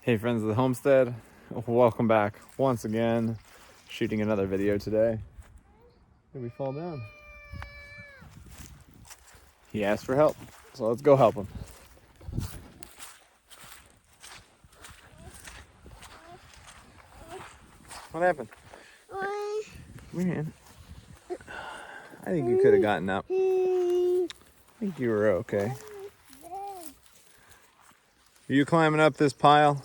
Hey friends of the homestead, welcome back once again. Shooting another video today. Did we fall down? He asked for help, so let's go help him. What happened? Come here, Ann. I think you could have gotten up. I think you were okay. Are you climbing up this pile?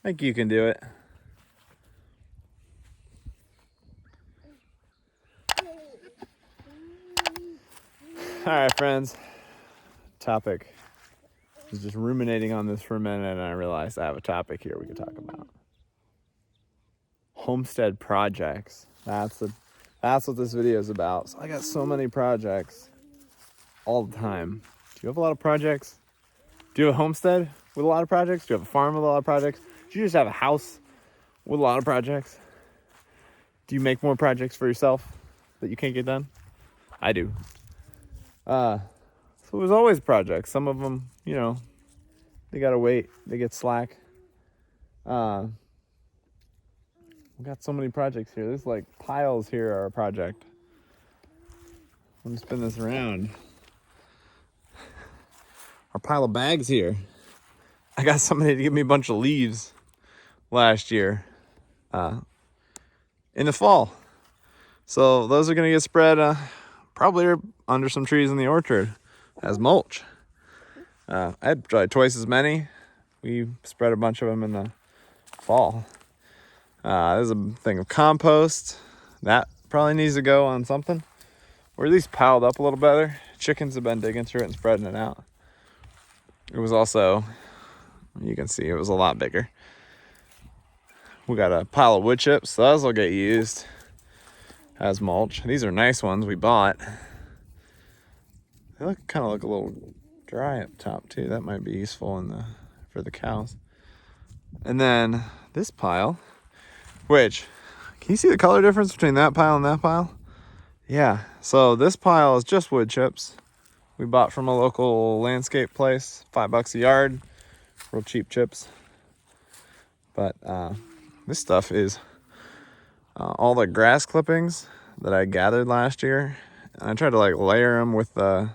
I think you can do it. All right, friends. Topic. I was just ruminating on this for a minute, and I realized I have a topic here we could talk about. Homestead projects. That's what this video is about. So I got so many projects all the time. Do you have a lot of projects? Do you have a homestead with a lot of projects? Do you have a farm with a lot of projects? Do you just have a house with a lot of projects? Do you make more projects for yourself that you can't get done? I do. So there's always projects. Some of them, they gotta wait. They get slack. We got so many projects here. There's like piles here are a project. Let me spin this around. Our pile of bags here. I got somebody to give me a bunch of leaves last year in the fall. So those are going to get spread probably under some trees in the orchard as mulch. I had probably twice as many. We spread a bunch of them in the fall. There's a thing of compost. That probably needs to go on something. Or at least piled up a little better. Chickens have been digging through it and spreading it out. It was also, you can see it was a lot bigger. We got a pile of wood chips. Those will get used as mulch. These are nice ones we bought. They kind of look a little dry up top too. That might be useful for the cows. And then this pile, which, can you see the color difference between that pile and that pile? Yeah, so this pile is just wood chips. We bought from a local landscape place, $5 a yard, real cheap chips. But this stuff is all the grass clippings that I gathered last year. And I tried to layer them with the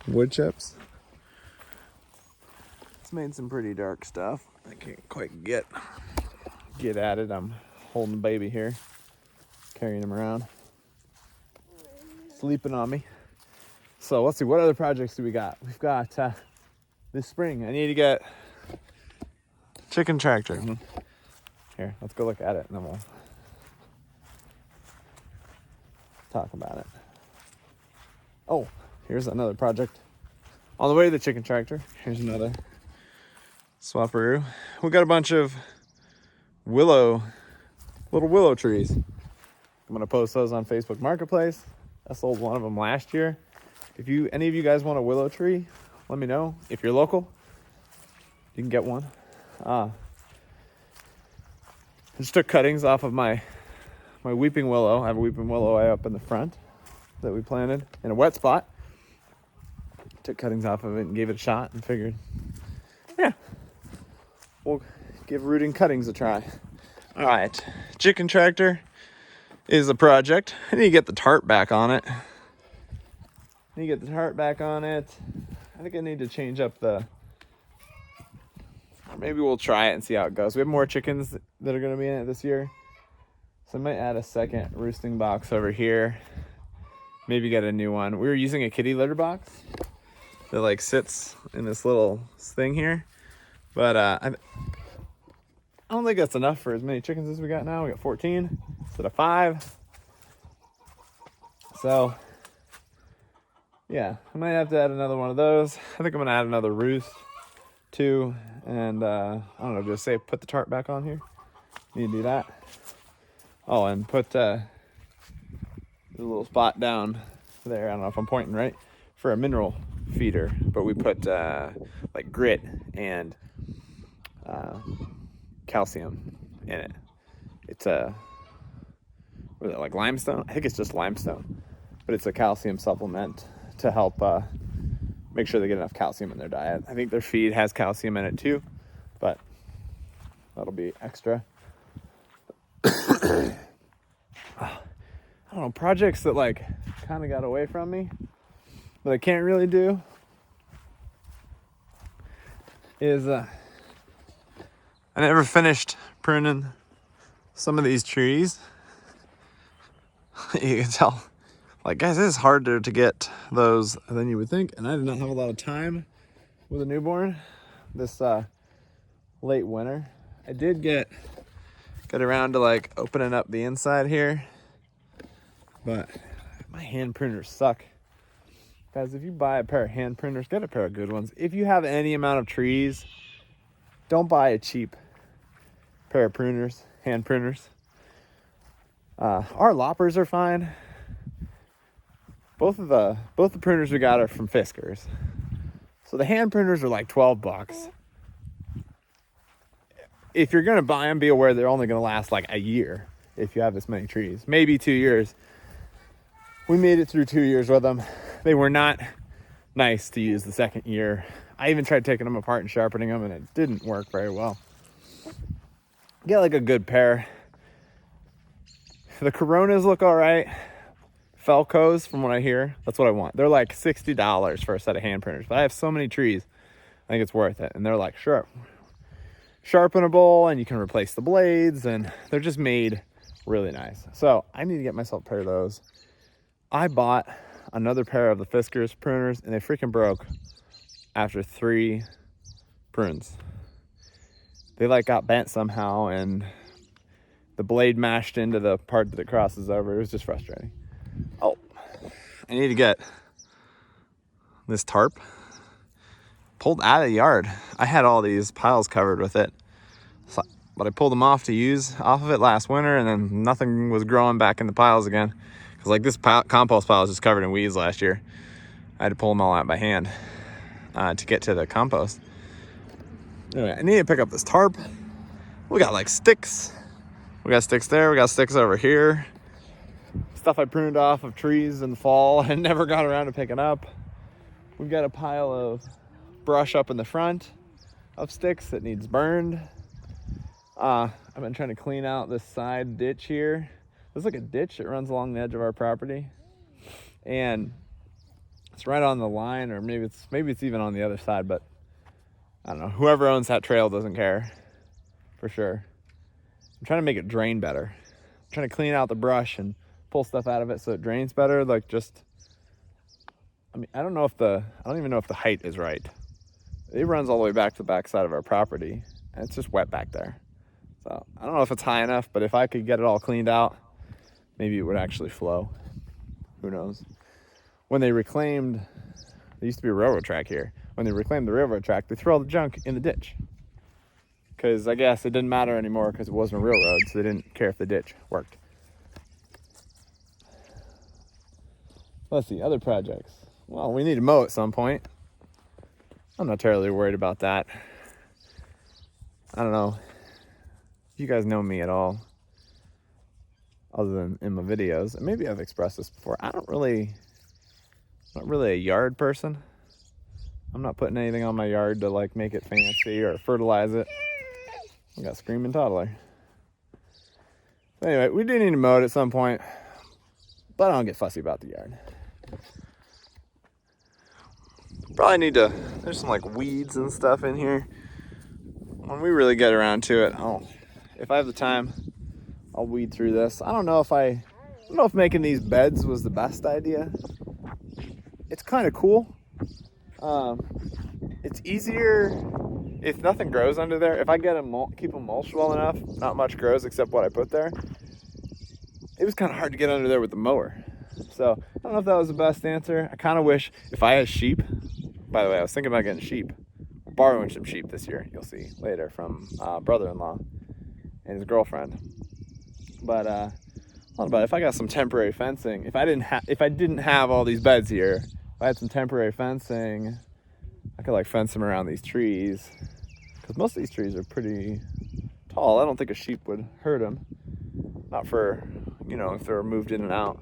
wood chips. It's made some pretty dark stuff. I can't quite get at it. I'm holding the baby here, carrying him around, sleeping on me. So let's see, what other projects do we got? We've got this spring, I need to get chicken tractor. Here, let's go look at it and then we'll talk about it. Oh, here's another project. On the way to the chicken tractor, here's another swapperoo. We got a bunch of little willow trees. I'm gonna post those on Facebook Marketplace. I sold one of them last year. If any of you guys want a willow tree, let me know. If you're local, you can get one. I just took cuttings off of my weeping willow. I have a weeping willow way up in the front that we planted in a wet spot. Took cuttings off of it and gave it a shot and figured, yeah, we'll give rooting cuttings a try. All right, chicken tractor is a project. I need to get the tarp back on it. I think I need to change up maybe we'll try it and see how it goes. We have more chickens that are going to be in it this year. So I might add a second roosting box over here. Maybe get a new one. We were using a kitty litter box that sits in this little thing here. But I don't think that's enough for as many chickens as we got now. We got 14 instead of 5. So yeah, I might have to add another one of those. I think I'm gonna add another roost too. And I don't know, just put the tarp back on here. Need to do that. Oh, and put a little spot down there. I don't know if I'm pointing right, for a mineral feeder, but we put grit and calcium in it. It's limestone? I think it's just limestone, but it's a calcium supplement to help make sure they get enough calcium in their diet. I think their feed has calcium in it too, but that'll be extra. I don't know, projects that like kind of got away from me that I can't really do is I never finished pruning some of these trees. You can tell, like, guys, it is harder to get those than you would think, and I did not have a lot of time with a newborn this late winter. I did get around to like opening up the inside here, but my hand pruners suck. Guys, if you buy a pair of hand pruners, get a pair of good ones. If you have any amount of trees, don't buy a cheap pair of pruners, hand pruners. Our loppers are fine. Both the pruners we got are from Fiskars. So the hand pruners are like $12. If you're gonna buy them, be aware they're only gonna last like a year if you have this many trees, maybe 2 years. We made it through 2 years with them. They were not nice to use the second year. I even tried taking them apart and sharpening them, and it didn't work very well. Get like a good pair. The Coronas look all right. Felcos, from what I hear, that's what I want. They're like $60 for a set of hand pruners, but I have so many trees, I think it's worth it. And they're like, sure, sharpenable, and you can replace the blades, and they're just made really nice. So I need to get myself a pair of those. I bought another pair of the Fiskars pruners, and they freaking broke after 3 prunes. They like got bent somehow, and the blade mashed into the part that it crosses over. It was just frustrating. Oh, I need to get this tarp pulled out of the yard. I had all these piles covered with it, so, but I pulled them off to use off of it last winter, and then nothing was growing back in the piles again. Because like this compost pile was just covered in weeds last year. I had to pull them all out by hand to get to the compost. Anyway, I need to pick up this tarp. We got like sticks. We got sticks there. We got sticks over here. Stuff I pruned off of trees in the fall and never got around to picking up. We've got a pile of brush up in the front of sticks that needs burned. I've been trying to clean out this side ditch here. There's like a ditch that runs along the edge of our property, and it's right on the line, or maybe it's even on the other side, but I don't know. Whoever owns that trail doesn't care, for sure. I'm trying to make it drain better. I'm trying to clean out the brush and pull stuff out of it so it drains better. Like just, I mean, I don't even know if the height is right. It runs all the way back to the back side of our property, and it's just wet back there. So I don't know if it's high enough, but if I could get it all cleaned out, maybe it would actually flow. Who knows? When they reclaimed, there used to be a railroad track here. When they reclaimed the railroad track, they threw all the junk in the ditch. Because I guess it didn't matter anymore because it wasn't a railroad, so they didn't care if the ditch worked. Let's see, other projects. Well, we need to mow at some point. I'm not terribly worried about that. I don't know if you guys know me at all, other than in my videos. And maybe I've expressed this before. I'm not really a yard person. I'm not putting anything on my yard to like make it fancy or fertilize it. I got a screaming toddler. Anyway, we do need to mow it at some point, but I don't get fussy about the yard. Probably need to, there's some like weeds and stuff in here. When we really get around to it, if I have the time, I'll weed through this. I don't know if making these beds was the best idea. It's kind of cool. It's easier if nothing grows under there. If I get keep them mulched well enough, not much grows except what I put there. It was kind of hard to get under there with the mower. So I don't know if that was the best answer. I kind of wish if I had sheep. By the way, I was thinking about getting sheep, borrowing some sheep this year. You'll see later from brother-in-law and his girlfriend. But if I got some temporary fencing, if I didn't have all these beds here, if I had some temporary fencing, I could like fence them around these trees, because most of these trees are pretty tall. I don't think a sheep would hurt them, not for, if they're moved in and out,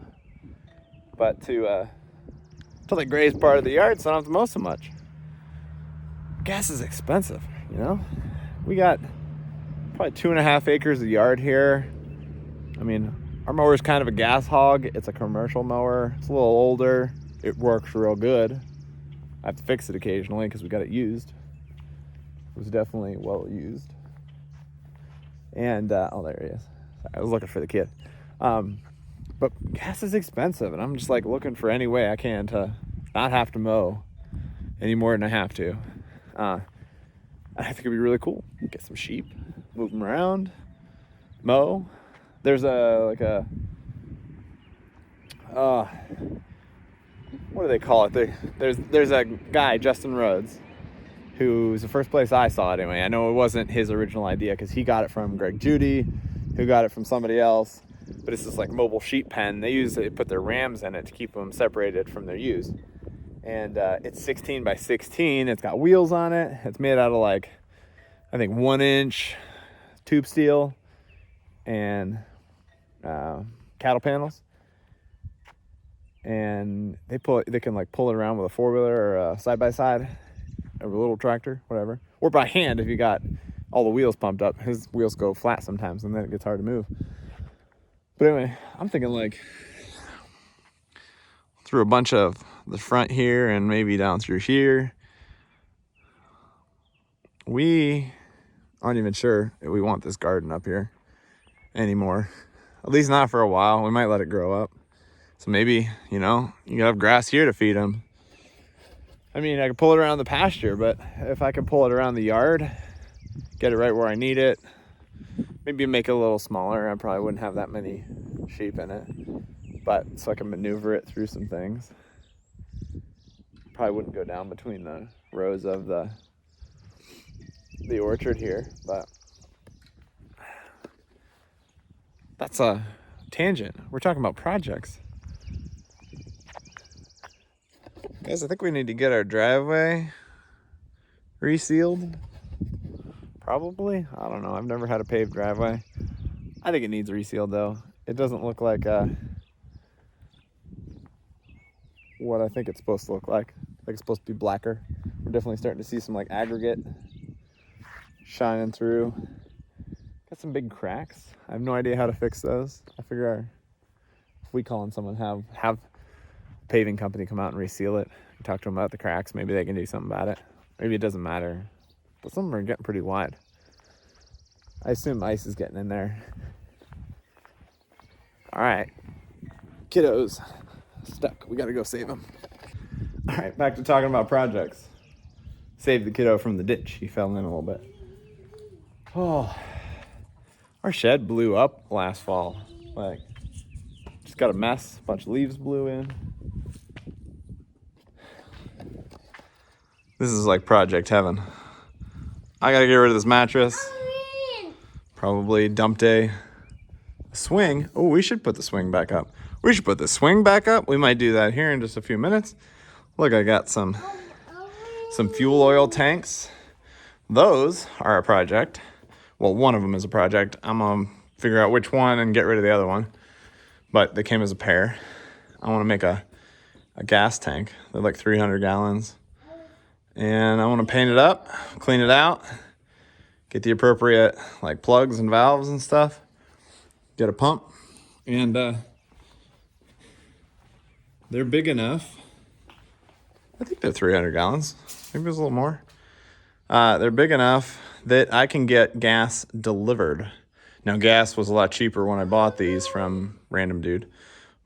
but to to the grazed part of the yard, so I don't have to mow so much. Gas is expensive, you know? We got probably 2.5 acres of yard here. I mean, our mower is kind of a gas hog. It's a commercial mower. It's a little older. It works real good. I have to fix it occasionally because we got it used. It was definitely well used. And, oh, there he is. I was looking for the kid. But gas is expensive, and I'm just like looking for any way I can to not have to mow any more than I have to. I think it'd be really cool. Get some sheep, move them around, mow. There's what do they call it? There's a guy, Justin Rhodes, who's the first place I saw it anyway. I know it wasn't his original idea because he got it from Greg Judy, who got it from somebody else. But it's this like mobile sheep pen. They put their rams in it to keep them separated from their ewes. And it's 16 by 16. It's got wheels on it. It's made out of like, I think 1-inch tube steel and cattle panels. And they can like pull it around with a 4-wheeler or a side-by-side or a little tractor, whatever. Or by hand if you got all the wheels pumped up. His wheels go flat sometimes and then it gets hard to move. But anyway, I'm thinking like through a bunch of the front here and maybe down through here. We aren't even sure if we want this garden up here anymore. At least not for a while. We might let it grow up. So maybe, you know, you have grass here to feed them. I mean, I could pull it around the pasture, but if I could pull it around the yard, get it right where I need it, maybe make it a little smaller. I probably wouldn't have that many sheep in it, but so I can maneuver it through some things. Probably wouldn't go down between the rows of the orchard here, but that's a tangent. We're talking about projects. Guys, I think we need to get our driveway resealed. Probably. I don't know. I've never had a paved driveway. I think it needs resealed though. It doesn't look like what I think it's supposed to look like. I think it's supposed to be blacker. We're definitely starting to see some like aggregate shining through. Got some big cracks. I have no idea how to fix those. I figure if we call on someone, have a paving company come out and reseal it. Talk to them about the cracks. Maybe they can do something about it. Maybe it doesn't matter. But some of them are getting pretty wide. I assume ice is getting in there. All right. Kiddos. Stuck. We got to go save them. All right. Back to talking about projects. Saved the kiddo from the ditch. He fell in a little bit. Oh. Our shed blew up last fall. Like, just got a mess. A bunch of leaves blew in. This is like project heaven. I gotta get rid of this mattress. Probably dump day. Swing. Oh, we should put the swing back up. We should put the swing back up. We might do that here in just a few minutes. Look, I got some fuel oil tanks. Those are a project. Well, one of them is a project. I'm gonna figure out which one and get rid of the other one. But they came as a pair. I wanna make a gas tank. They're like 300 gallons. And I want to paint it up, clean it out, get the appropriate like plugs and valves and stuff, get a pump, and they're big enough. I think they're 300 gallons. Maybe there's a little more. They're big enough that I can get gas delivered. Now, gas was a lot cheaper when I bought these from random dude,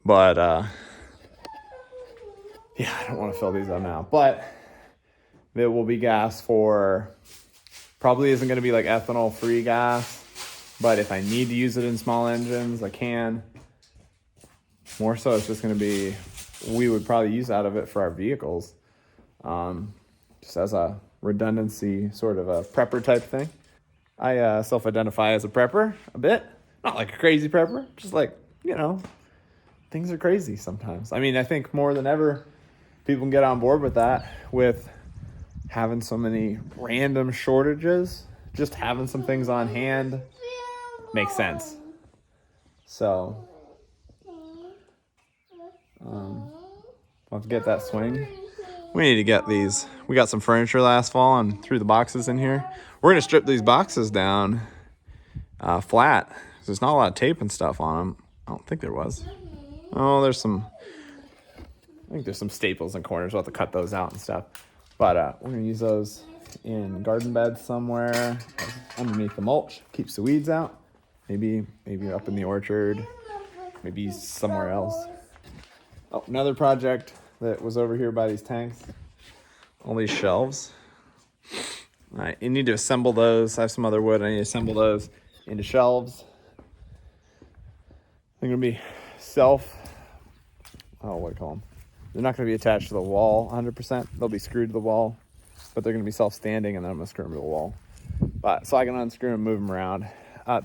but yeah, I don't want to fill these up now, but there will be gas for, probably isn't going to be like ethanol free gas, but if I need to use it in small engines, I can. More so, it's just going to be, we would probably use out of it for our vehicles, just as a redundancy, sort of a prepper type thing. I self-identify as a prepper a bit, not like a crazy prepper, just like, you know, things are crazy sometimes. I mean, I think more than ever, people can get on board with that, with having so many random shortages. Just having some things on hand makes sense. So We'll have to get that swing. We need to get these. We got some furniture last fall and threw the boxes in here. We're going to strip these boxes down flat. There's not a lot of tape and stuff on them. I don't think there was. Oh, I think there's some staples in corners. We'll have to cut those out and stuff. But we're going to use those in garden beds somewhere underneath the mulch. Keeps the weeds out. Maybe up in the orchard. Maybe somewhere else. Oh, another project that was over here by these tanks. All these shelves. All right, you need to assemble those. I have some other wood. I need to assemble those into shelves. They're going to be what do you call them? They're not going to be attached to the wall 100%. They'll be screwed to the wall, but they're going to be self-standing, and then I'm going to screw them to the wall. So I can unscrew them and move them around.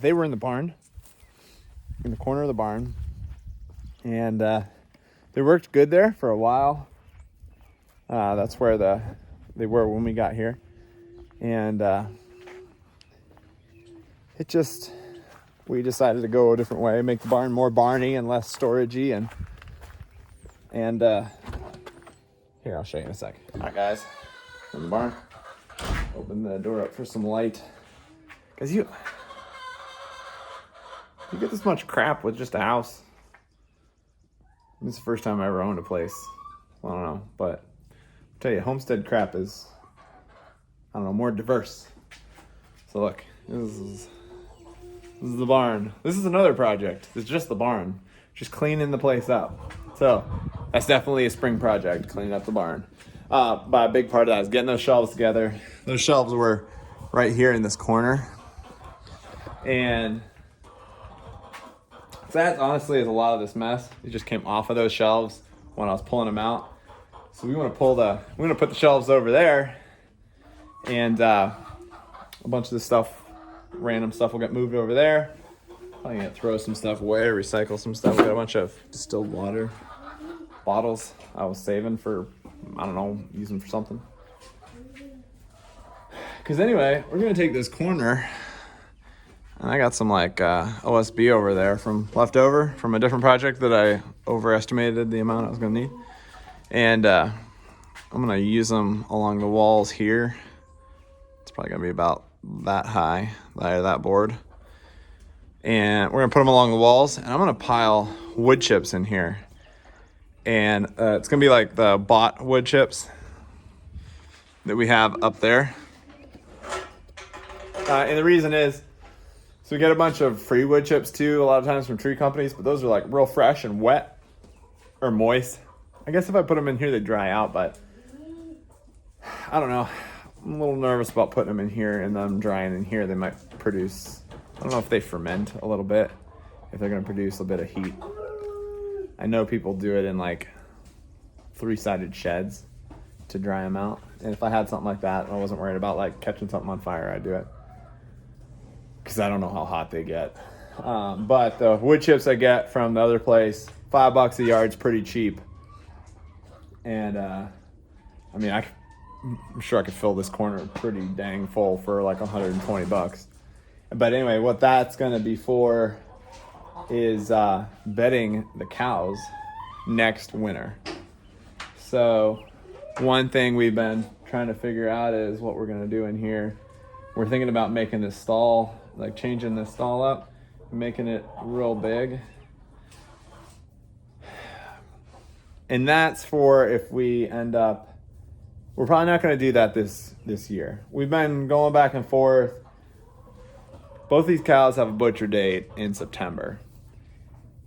They were in the barn, in the corner of the barn, and they worked good there for a while. That's where they were when we got here. And we decided to go a different way, make the barn more barny and less storagey. And here, I'll show you in a sec. All right, guys, in the barn. Open the door up for some light. Because you get this much crap with just a house. This is the first time I ever owned a place. I don't know, but I'll tell you, homestead crap is, I don't know, more diverse. So look, this is the barn. This is another project. It's just the barn. Just cleaning the place up. So that's definitely a spring project, cleaning up the barn. But a big part of that is getting those shelves together. Those shelves were right here in this corner. And so that honestly is a lot of this mess. It just came off of those shelves when I was pulling them out. So we're gonna put the shelves over there, and a bunch of this stuff, random stuff, will get moved over there. I'm gonna throw some stuff away, recycle some stuff. We got a bunch of distilled water bottles I was saving for, I don't know, use them for something. Because anyway, we're gonna take this corner, and I got some OSB over there from leftover from a different project that I overestimated the amount I was gonna need. And I'm gonna use them along the walls here. It's probably gonna be about that high, that board. And we're gonna put them along the walls, and I'm gonna pile wood chips in here. And it's gonna be like the bought wood chips that we have up there. And the reason is, so we get a bunch of free wood chips too, a lot of times from tree companies, but those are like real fresh and wet or moist. I guess if I put them in here, they dry out, but I don't know. I'm a little nervous about putting them in here and them drying in here. They might produce, I don't know if they ferment a little bit, if they're going to produce a bit of heat. I know people do it in like 3-sided sheds to dry them out. And if I had something like that, I wasn't worried about like catching something on fire, I'd do it. Because I don't know how hot they get. But the wood chips I get from the other place, $5 a yard's pretty cheap. And I'm sure I could fill this corner pretty dang full for like $120. But anyway, what that's gonna be for is bedding the cows next winter. So one thing we've been trying to figure out is what we're gonna do in here. We're thinking about making this stall, like changing this stall up, making it real big. And that's for if we end up, we're probably not going to do that this year. We've been going back and forth. Both these cows have a butcher date in September.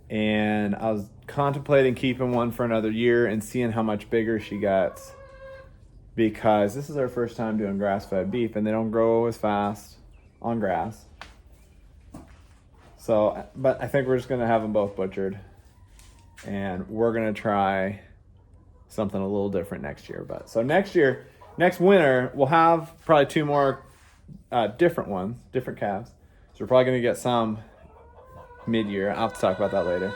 And I was contemplating keeping one for another year and seeing how much bigger she gets. Because this is our first time doing grass-fed beef, and they don't grow as fast on grass. So, but I think we're just going to have them both butchered. And we're going to try something a little different next year. But so next winter, we'll have probably 2 more different calves. So we're probably going to get some mid-year. I'll have to talk about that later.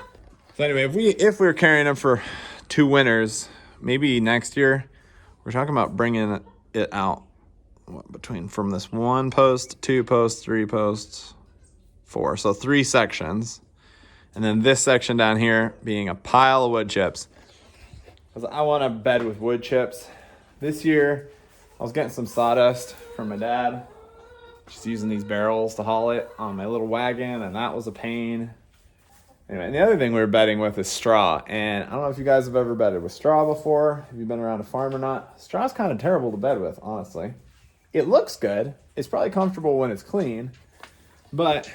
So anyway, if we're carrying them for 2 winters, maybe next year, we're talking about bringing it out from this 1 post, 2 posts, 3 posts, 4. So 3 sections. And then this section down here being a pile of wood chips. because I want a bed with wood chips. This year, I was getting some sawdust from my dad. Just using these barrels to haul it on my little wagon, and that was a pain. Anyway, and the other thing we were bedding with is straw. And I don't know if you guys have ever bedded with straw before, if you've been around a farm or not. Straw's kind of terrible to bed with, honestly. It looks good. It's probably comfortable when it's clean. But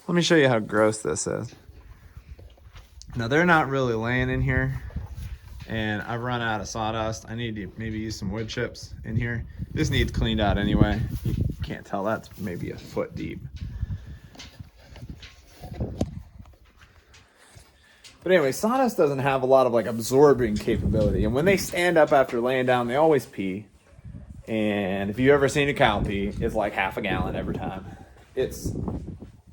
let me show you how gross this is. Now, they're not really laying in here. And I've run out of sawdust. I need to maybe use some wood chips in here. This needs cleaned out anyway. You can't tell, that's maybe a foot deep. But anyway, sawdust doesn't have a lot of like absorbing capability. And when they stand up after laying down, they always pee. And if you've ever seen a cow pee, it's like half a gallon every time.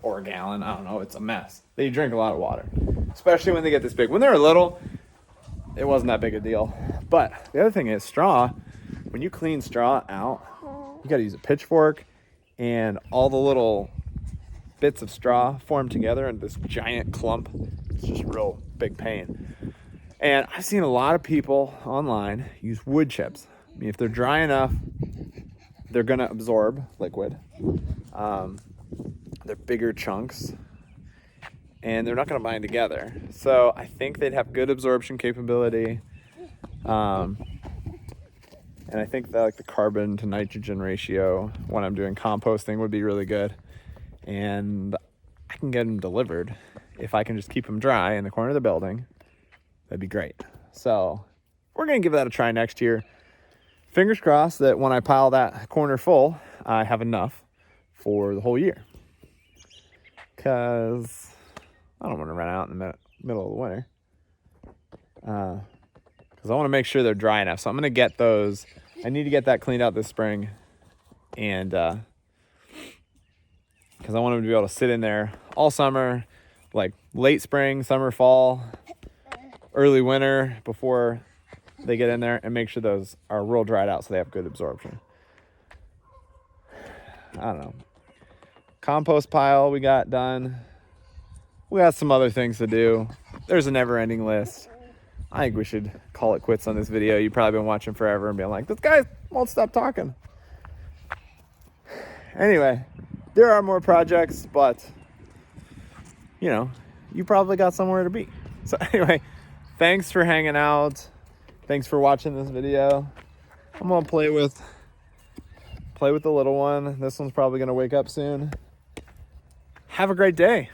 Or a gallon, I don't know, it's a mess. They drink a lot of water, especially when they get this big. When they were little, it wasn't that big a deal. But the other thing is straw. When you clean straw out, you gotta use a pitchfork, and all the little bits of straw form together in this giant clump. It's just a real big pain. And I've seen a lot of people online use wood chips. I mean, if they're dry enough, they're gonna absorb liquid. They're bigger chunks, and they're not gonna bind together. So I think they'd have good absorption capability. And I think that like the carbon to nitrogen ratio when I'm doing composting would be really good. And I can get them delivered if I can just keep them dry in the corner of the building. That'd be great. So we're gonna give that a try next year. Fingers crossed that when I pile that corner full, I have enough for the whole year. Because I don't want to run out in the middle of the winter. Because I want to make sure they're dry enough. So I'm going to get those. I need to get that cleaned out this spring. And because I want them to be able to sit in there all summer, like late spring, summer, fall, early winter, before they get in there, and make sure those are real dried out so they have good absorption. I don't know. Compost pile we got done. We got some other things to do. There's a never-ending list. I think we should call it quits on this video. You've probably been watching forever and being like, this guy won't stop talking. Anyway, there are more projects, but, you know, you probably got somewhere to be. So anyway, thanks for hanging out. Thanks for watching this video. I'm gonna play with the little one. This one's probably gonna wake up soon. Have a great day.